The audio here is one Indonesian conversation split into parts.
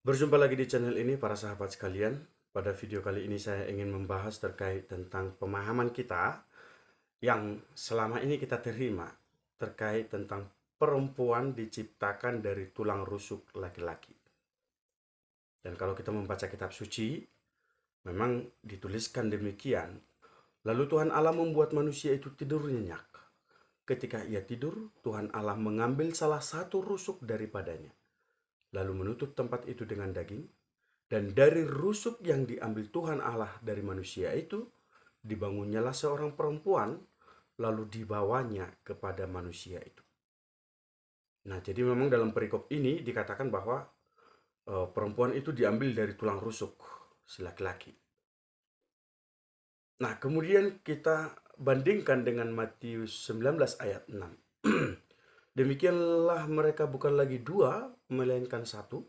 Berjumpa lagi di channel ini para sahabat sekalian. Pada video kali ini saya ingin membahas terkait tentang pemahaman kita yang selama ini kita terima terkait tentang perempuan diciptakan dari tulang rusuk laki-laki. Dan kalau kita membaca kitab suci, memang dituliskan demikian. Lalu Tuhan Allah membuat manusia itu tidur nyenyak. Ketika ia tidur, Tuhan Allah mengambil salah satu rusuk daripadanya, lalu menutup tempat itu dengan daging. Dan dari rusuk yang diambil Tuhan Allah dari manusia itu, dibangunnyalah seorang perempuan, lalu dibawanya kepada manusia itu. Nah, jadi memang dalam perikop ini dikatakan bahwa perempuan itu diambil dari tulang rusuk si laki-laki. Nah, kemudian kita bandingkan dengan Matius 19 ayat 6. Demikianlah mereka bukan lagi dua, melainkan satu.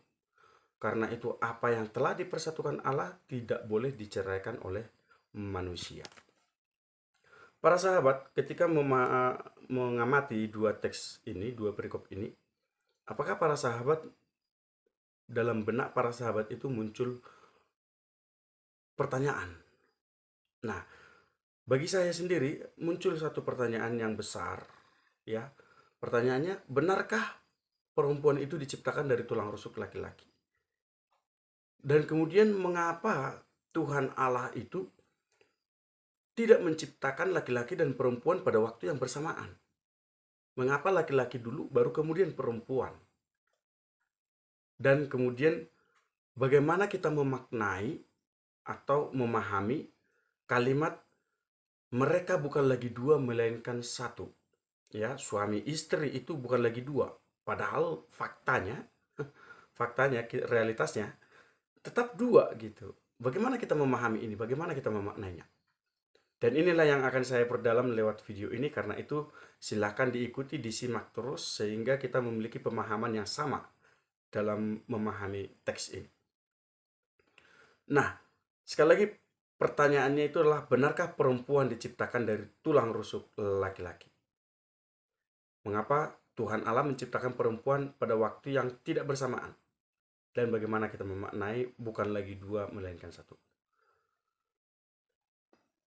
Karena itu apa yang telah dipersatukan Allah tidak boleh diceraikan oleh manusia. Para sahabat, ketika mengamati dua teks ini, dua perikop ini, apakah para sahabat, dalam benak para sahabat itu muncul pertanyaan? Nah, bagi saya sendiri muncul satu pertanyaan yang besar, ya. Pertanyaannya, benarkah perempuan itu diciptakan dari tulang rusuk laki-laki? Dan kemudian mengapa Tuhan Allah itu tidak menciptakan laki-laki dan perempuan pada waktu yang bersamaan? Mengapa laki-laki dulu baru kemudian perempuan? Dan kemudian bagaimana kita memaknai atau memahami kalimat mereka bukan lagi dua melainkan satu? Ya, suami istri itu bukan lagi dua. Padahal faktanya, realitasnya tetap dua gitu. Bagaimana kita memahami ini? Bagaimana kita memaknainya? Dan inilah yang akan saya perdalam lewat video ini. Karena itu silakan diikuti, disimak terus sehingga kita memiliki pemahaman yang sama dalam memahami teks ini. Nah, sekali lagi pertanyaannya itu adalah, benarkah perempuan diciptakan dari tulang rusuk laki-laki? Mengapa Tuhan Allah menciptakan perempuan pada waktu yang tidak bersamaan? Dan bagaimana kita memaknai bukan lagi dua melainkan satu?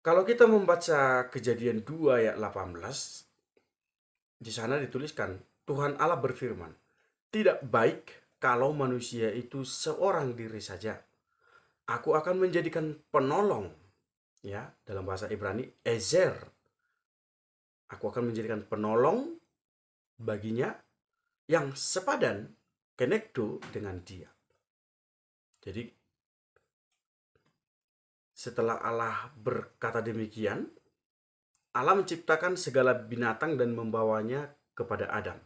Kalau kita membaca Kejadian 2 ayat 18, di sana dituliskan, Tuhan Allah berfirman, "Tidak baik kalau manusia itu seorang diri saja. Aku akan menjadikan penolong," ya, dalam bahasa Ibrani, Ezer. "Aku akan menjadikan penolong baginya yang sepadan, kenekdo, dengan dia." Jadi setelah Allah berkata demikian, Allah menciptakan segala binatang dan membawanya kepada Adam.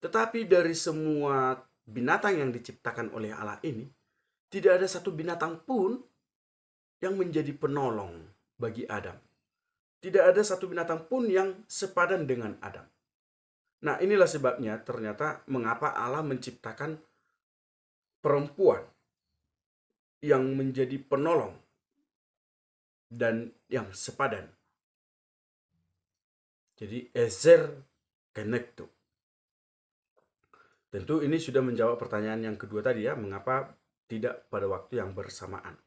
Tetapi dari semua binatang yang diciptakan oleh Allah ini, tidak ada satu binatang pun yang menjadi penolong bagi Adam. Tidak ada satu binatang pun yang sepadan dengan Adam. Nah, inilah sebabnya ternyata mengapa Allah menciptakan perempuan yang menjadi penolong dan yang sepadan. Jadi Ezer Kenekto. Tentu ini sudah menjawab pertanyaan yang kedua tadi ya, mengapa tidak pada waktu yang bersamaan?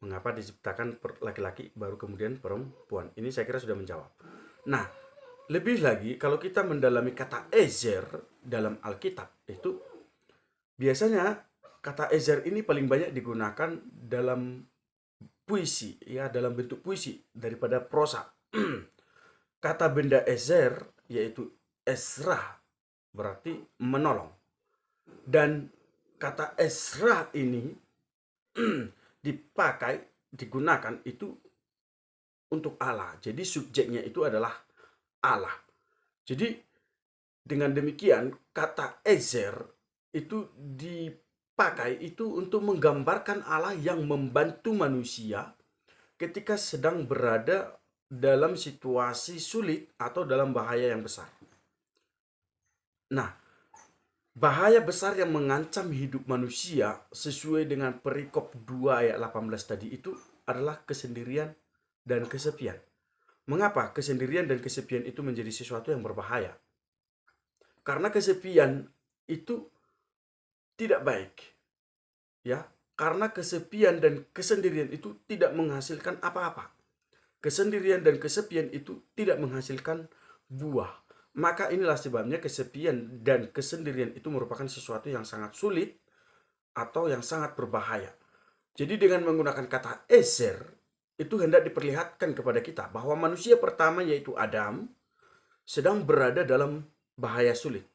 Mengapa diciptakan laki-laki baru kemudian perempuan? Ini saya kira sudah menjawab. Nah, lebih lagi kalau kita mendalami kata Ezer dalam Alkitab itu, biasanya kata Ezer ini paling banyak digunakan dalam puisi, ya, dalam bentuk puisi daripada prosa. Kata benda Ezer yaitu Ezra, berarti menolong. Dan kata Ezra ini digunakan itu untuk Allah. Jadi subjeknya itu adalah Allah. Jadi dengan demikian kata Ezer itu dipakai itu untuk menggambarkan Allah yang membantu manusia ketika sedang berada dalam situasi sulit atau dalam bahaya yang besar. Nah, bahaya besar yang mengancam hidup manusia sesuai dengan perikop 2 ayat 18 tadi itu adalah kesendirian dan kesepian. Mengapa kesendirian dan kesepian itu menjadi sesuatu yang berbahaya? Karena kesepian itu tidak baik. ya. Karena kesepian dan kesendirian itu tidak menghasilkan apa-apa. Kesendirian dan kesepian itu tidak menghasilkan buah. Maka inilah sebabnya kesepian dan kesendirian itu merupakan sesuatu yang sangat sulit atau yang sangat berbahaya. Jadi dengan menggunakan kata ezer, itu hendak diperlihatkan kepada kita bahwa manusia pertama yaitu Adam sedang berada dalam bahaya sulit,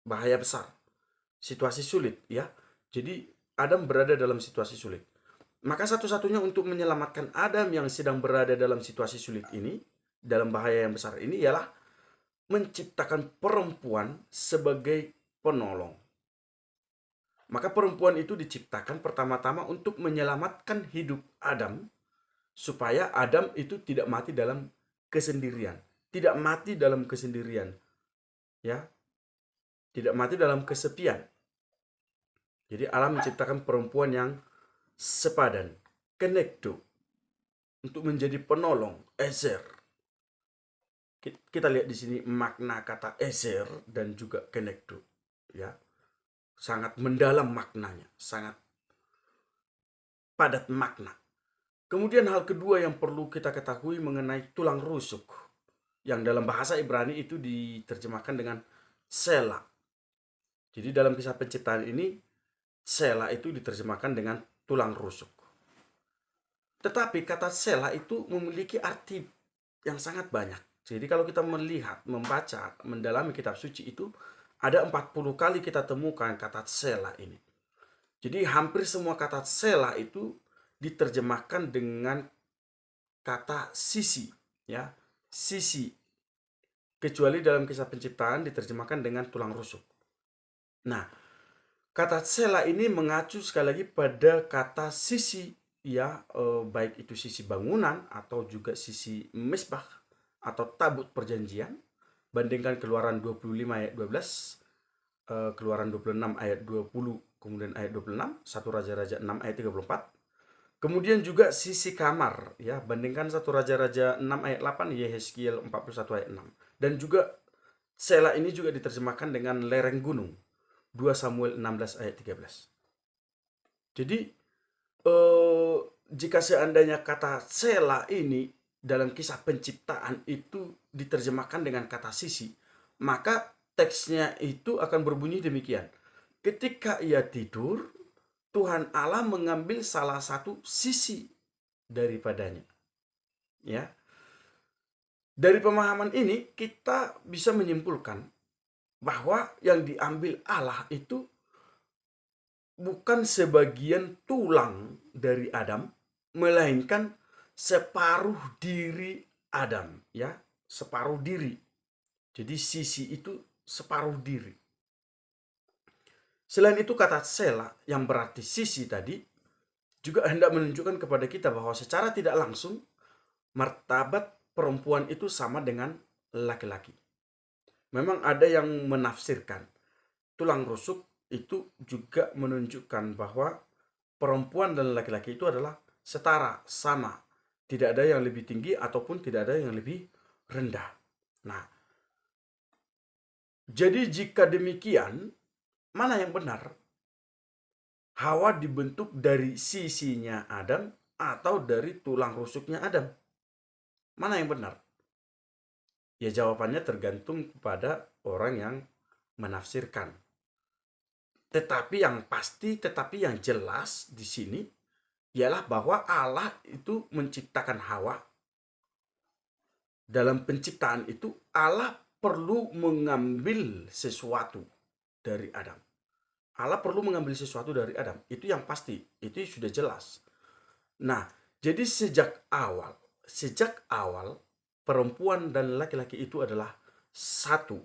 bahaya besar, situasi sulit ya. Jadi Adam berada dalam situasi sulit. Maka satu-satunya untuk menyelamatkan Adam yang sedang berada dalam situasi sulit ini, dalam bahaya yang besar ini, ialah menciptakan perempuan sebagai penolong. Maka perempuan itu diciptakan pertama-tama untuk menyelamatkan hidup Adam, supaya Adam itu tidak mati dalam kesendirian. Tidak mati dalam kesendirian. Ya, tidak mati dalam kesepian. Jadi Allah menciptakan perempuan yang sepadan, kenekdo, untuk menjadi penolong, ezer. Kita lihat di sini makna kata ezer dan juga kenekdo, ya, sangat mendalam maknanya, sangat padat makna. Kemudian hal kedua yang perlu kita ketahui mengenai tulang rusuk, yang dalam bahasa Ibrani itu diterjemahkan dengan sela. Jadi dalam kisah penciptaan ini, sela itu diterjemahkan dengan tulang rusuk. Tetapi kata sela itu memiliki arti yang sangat banyak. Jadi kalau kita melihat, membaca, mendalami kitab suci itu, ada 40 kali kita temukan kata sela ini. Jadi hampir semua kata sela itu diterjemahkan dengan kata sisi, ya, sisi. Kecuali dalam kisah penciptaan diterjemahkan dengan tulang rusuk. Nah, kata sela ini mengacu sekali lagi pada kata sisi, ya, baik itu sisi bangunan atau juga sisi mesbah atau tabut perjanjian. Bandingkan Keluaran 25 ayat 12, Keluaran 26 ayat 20, kemudian ayat 26, 1 Raja-Raja 6 ayat 34. Kemudian juga sisi kamar, ya, bandingkan 1 Raja-Raja 6 ayat 8, Yehezkiel 41 ayat 6. Dan juga sela ini juga diterjemahkan dengan lereng gunung, 2 Samuel 16 ayat 13. Jadi jika seandainya kata sela ini dalam kisah penciptaan itu diterjemahkan dengan kata sisi, maka teksnya itu akan berbunyi demikian. Ketika ia tidur, Tuhan Allah mengambil salah satu sisi daripadanya. Ya. Dari pemahaman ini kita bisa menyimpulkan bahwa yang diambil Allah itu bukan sebagian tulang dari Adam, melainkan separuh diri Adam, ya, separuh diri. Jadi sisi itu separuh diri. Selain itu kata sela yang berarti sisi tadi juga hendak menunjukkan kepada kita bahwa secara tidak langsung martabat perempuan itu sama dengan laki-laki. Memang ada yang menafsirkan tulang rusuk itu juga menunjukkan bahwa perempuan dan laki-laki itu adalah setara, sama. Tidak ada yang lebih tinggi ataupun tidak ada yang lebih rendah. Nah, jadi jika demikian, mana yang benar? Hawa dibentuk dari sisinya Adam atau dari tulang rusuknya Adam? Mana yang benar? Ya jawabannya tergantung kepada orang yang menafsirkan. Tetapi yang pasti, tetapi yang jelas di sini ialah bahwa Allah itu menciptakan Hawa. Dalam penciptaan itu Allah perlu mengambil sesuatu dari Adam. Allah perlu mengambil sesuatu dari Adam. Itu yang pasti, itu sudah jelas. Nah, jadi sejak awal perempuan dan laki-laki itu adalah satu.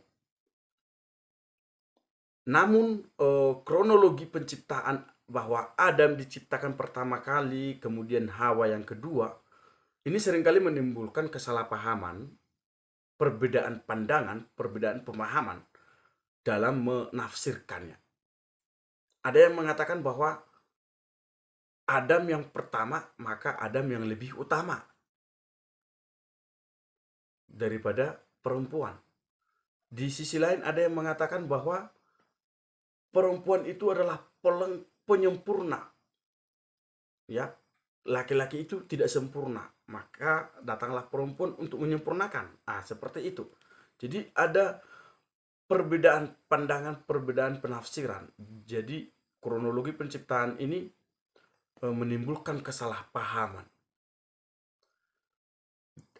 Namun kronologi penciptaan bahwa Adam diciptakan pertama kali, kemudian Hawa yang kedua, ini seringkali menimbulkan kesalahpahaman, perbedaan pandangan, perbedaan pemahaman dalam menafsirkannya. Ada yang mengatakan bahwa Adam yang pertama, maka Adam yang lebih utama daripada perempuan. Di sisi lain ada yang mengatakan bahwa perempuan itu adalah penyempurna. Ya, laki-laki itu tidak sempurna, maka datanglah perempuan untuk menyempurnakan. Seperti itu. Jadi ada perbedaan pandangan, perbedaan penafsiran. Jadi kronologi penciptaan ini menimbulkan kesalahpahaman.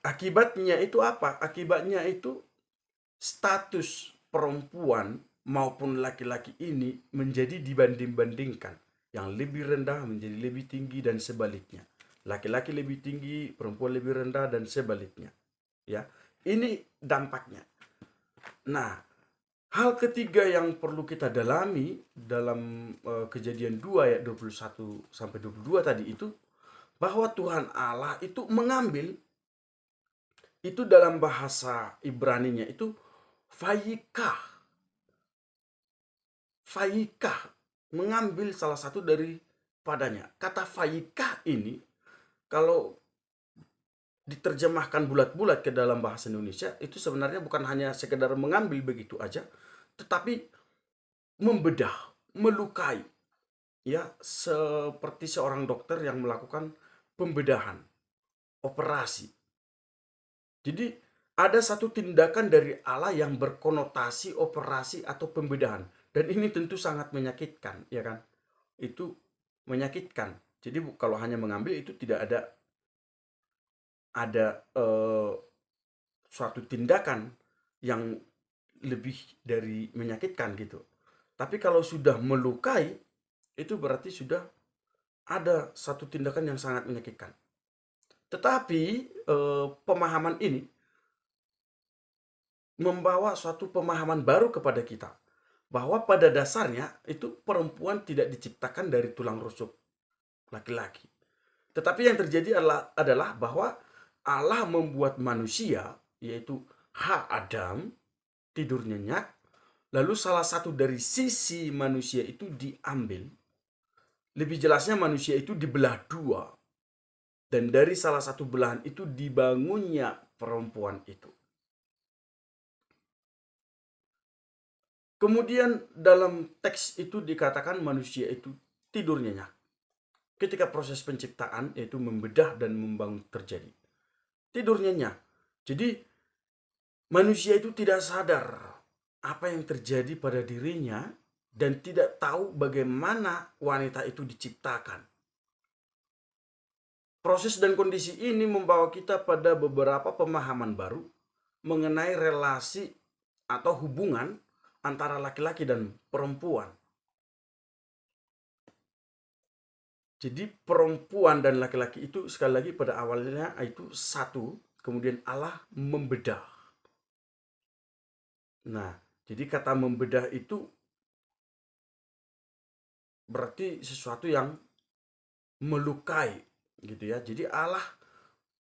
Akibatnya itu apa? Akibatnya itu status perempuan maupun laki-laki ini menjadi dibanding-bandingkan. Yang lebih rendah menjadi lebih tinggi dan sebaliknya. Laki-laki lebih tinggi, perempuan lebih rendah dan sebaliknya. Ya, ini dampaknya. Nah, hal ketiga yang perlu kita dalami dalam Kejadian 2 ayat 21 sampai 22 tadi itu, bahwa Tuhan Allah itu mengambil, itu dalam bahasa Ibraninya itu fayikah. Fayikah, mengambil salah satu dari padanya. Kata fayikah ini kalau diterjemahkan bulat-bulat ke dalam bahasa Indonesia itu sebenarnya bukan hanya sekedar mengambil begitu aja, tetapi membedah, melukai. Ya, seperti seorang dokter yang melakukan pembedahan, operasi. Jadi ada satu tindakan dari Allah yang berkonotasi operasi atau pembedahan. Dan ini tentu sangat menyakitkan, ya kan? Itu menyakitkan. Jadi kalau hanya mengambil itu tidak ada suatu tindakan yang lebih dari menyakitkan gitu. Tapi kalau sudah melukai, itu berarti sudah ada satu tindakan yang sangat menyakitkan. Tetapi pemahaman ini membawa suatu pemahaman baru kepada kita, bahwa pada dasarnya itu perempuan tidak diciptakan dari tulang rusuk laki-laki. Tetapi yang terjadi adalah bahwa Allah membuat manusia, yaitu Adam, tidur nyenyak, lalu salah satu dari sisi manusia itu diambil. Lebih jelasnya manusia itu dibelah dua. Dan dari salah satu belahan itu dibangunnya perempuan itu. Kemudian dalam teks itu dikatakan manusia itu tidur nyenyak. Ketika proses penciptaan yaitu membedah dan membangun terjadi. Tidur nyenyak. Jadi manusia itu tidak sadar apa yang terjadi pada dirinya dan tidak tahu bagaimana wanita itu diciptakan. Proses dan kondisi ini membawa kita pada beberapa pemahaman baru mengenai relasi atau hubungan antara laki-laki dan perempuan. Jadi perempuan dan laki-laki itu sekali lagi pada awalnya itu satu, kemudian Allah membedah. Nah, jadi kata membedah itu berarti sesuatu yang melukai gitu ya. Jadi Allah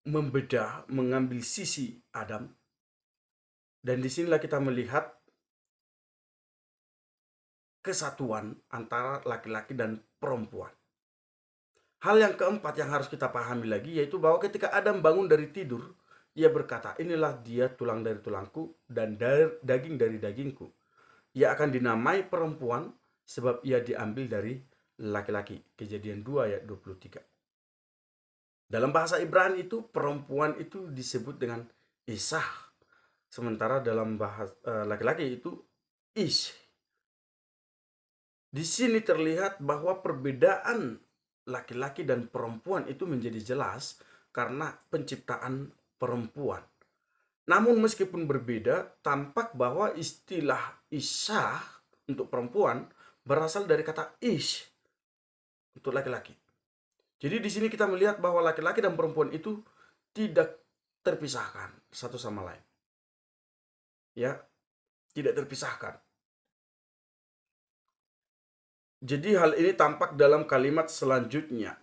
membedah, mengambil sisi Adam. Dan disinilah kita melihat kesatuan antara laki-laki dan perempuan. Hal yang keempat yang harus kita pahami lagi yaitu bahwa ketika Adam bangun dari tidur, ia berkata, inilah dia tulang dari tulangku dan daging dari dagingku. Ia akan dinamai perempuan sebab ia diambil dari laki-laki. Kejadian 2 ayat 23. Dalam bahasa Ibrani itu perempuan itu disebut dengan Isah. Sementara dalam bahasa laki-laki itu Ish. Di sini terlihat bahwa perbedaan laki-laki dan perempuan itu menjadi jelas karena penciptaan perempuan. Namun meskipun berbeda, tampak bahwa istilah Isah untuk perempuan berasal dari kata Ish untuk laki-laki. Jadi di sini kita melihat bahwa laki-laki dan perempuan itu tidak terpisahkan satu sama lain. Ya, tidak terpisahkan. Jadi hal ini tampak dalam kalimat selanjutnya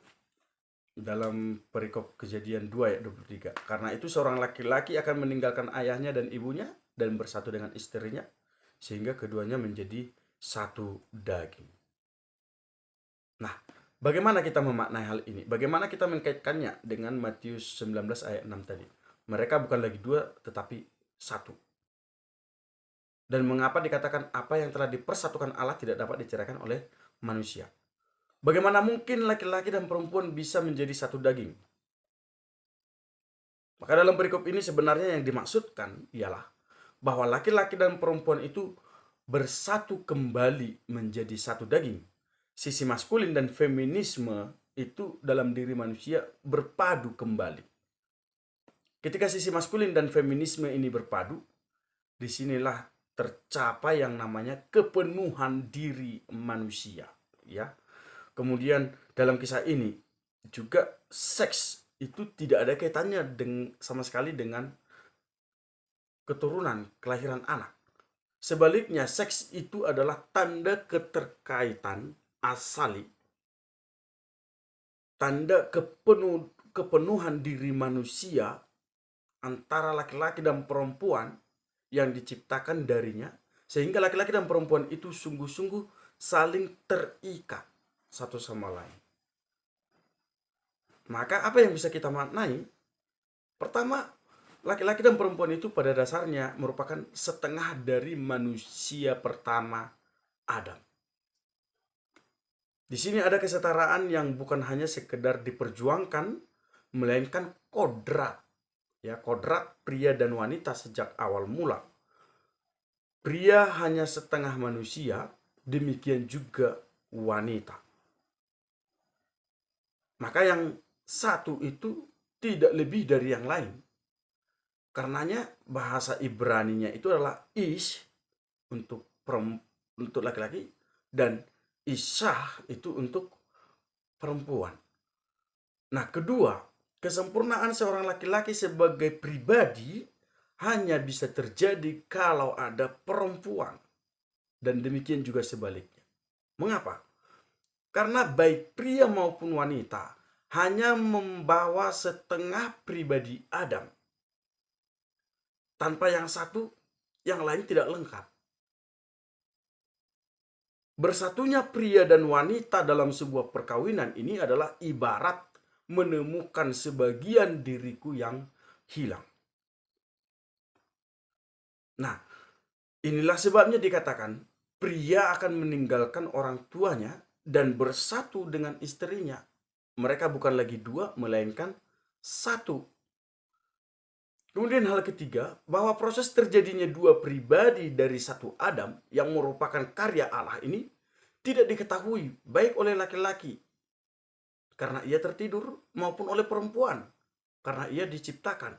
dalam perikop Kejadian 2 ayat 23. Karena itu seorang laki-laki akan meninggalkan ayahnya dan ibunya dan bersatu dengan istrinya sehingga keduanya menjadi satu daging. Nah, bagaimana kita memaknai hal ini? Bagaimana kita mengkaitkannya dengan Matius 19 ayat 6 tadi? Mereka bukan lagi dua tetapi satu. Dan mengapa dikatakan apa yang telah dipersatukan Allah tidak dapat diceraikan oleh manusia? Bagaimana mungkin laki-laki dan perempuan bisa menjadi satu daging? Maka dalam perikop ini sebenarnya yang dimaksudkan ialah bahwa laki-laki dan perempuan itu bersatu kembali menjadi satu daging. Sisi maskulin dan feminisme itu dalam diri manusia berpadu kembali. Ketika sisi maskulin dan feminisme ini berpadu, disinilah tercapai yang namanya kepenuhan diri manusia, ya. Kemudian dalam kisah ini juga seks itu tidak ada kaitannya sama sekali dengan keturunan, kelahiran anak. Sebaliknya, seks itu adalah tanda keterkaitan asali, tanda kepenuhan diri manusia antara laki-laki dan perempuan yang diciptakan darinya, sehingga laki-laki dan perempuan itu sungguh-sungguh saling terikat satu sama lain. Maka apa yang bisa kita maknai? Pertama, laki-laki dan perempuan itu pada dasarnya merupakan setengah dari manusia pertama, Adam. Di sini ada kesetaraan yang bukan hanya sekedar diperjuangkan, melainkan kodrat. Ya, kodrat pria dan wanita sejak awal mula. Pria hanya setengah manusia, demikian juga wanita. Maka yang satu itu tidak lebih dari yang lain. Karenanya bahasa Ibraninya itu adalah ish untuk laki-laki dan isyah itu untuk perempuan. Nah, kedua, kesempurnaan seorang laki-laki sebagai pribadi hanya bisa terjadi kalau ada perempuan. Dan demikian juga sebaliknya. Mengapa? Karena baik pria maupun wanita hanya membawa setengah pribadi Adam. Tanpa yang satu, yang lain tidak lengkap. Bersatunya pria dan wanita dalam sebuah perkawinan ini adalah ibarat menemukan sebagian diriku yang hilang. Nah, inilah sebabnya dikatakan pria akan meninggalkan orang tuanya dan bersatu dengan istrinya. Mereka bukan lagi dua, melainkan satu. Kemudian hal ketiga, bahwa proses terjadinya dua pribadi dari satu Adam yang merupakan karya Allah ini tidak diketahui baik oleh laki-laki karena ia tertidur maupun oleh perempuan karena ia diciptakan.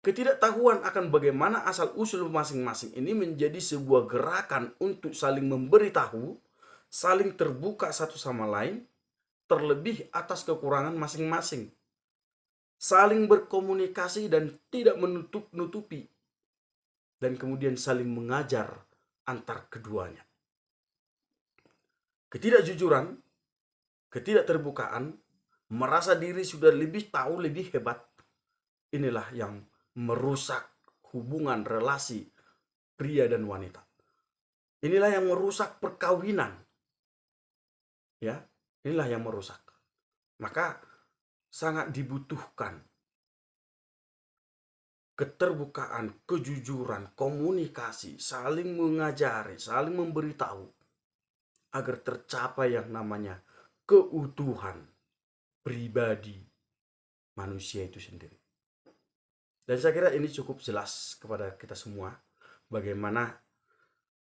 Ketidaktahuan akan bagaimana asal-usul masing-masing ini menjadi sebuah gerakan untuk saling memberitahu, saling terbuka satu sama lain, terlebih atas kekurangan masing-masing. Saling berkomunikasi dan tidak menutup-nutupi, dan kemudian saling mengajar antar keduanya. Ketidakjujuran, ketidakterbukaan, merasa diri sudah lebih tahu, lebih hebat, inilah yang merusak hubungan relasi pria dan wanita. Inilah yang merusak perkawinan. Ya, inilah yang merusak. Maka sangat dibutuhkan keterbukaan, kejujuran, komunikasi, saling mengajari, saling memberitahu agar tercapai yang namanya keutuhan pribadi manusia itu sendiri. Dan saya kira ini cukup jelas kepada kita semua bagaimana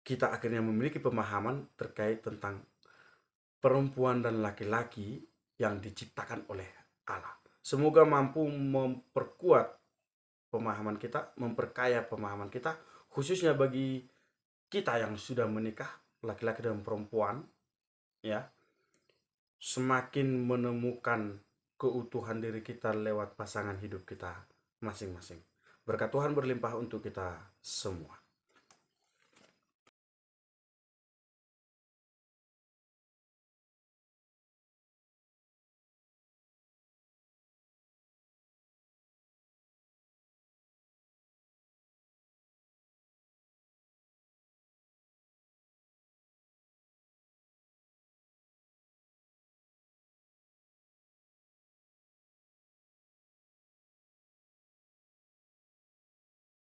kita akhirnya memiliki pemahaman terkait tentang perempuan dan laki-laki yang diciptakan oleh Allah. Semoga mampu memperkuat pemahaman kita, memperkaya pemahaman kita, khususnya bagi kita yang sudah menikah, laki-laki dan perempuan, ya, semakin menemukan keutuhan diri kita lewat pasangan hidup kita masing-masing. Berkat Tuhan berlimpah untuk kita semua.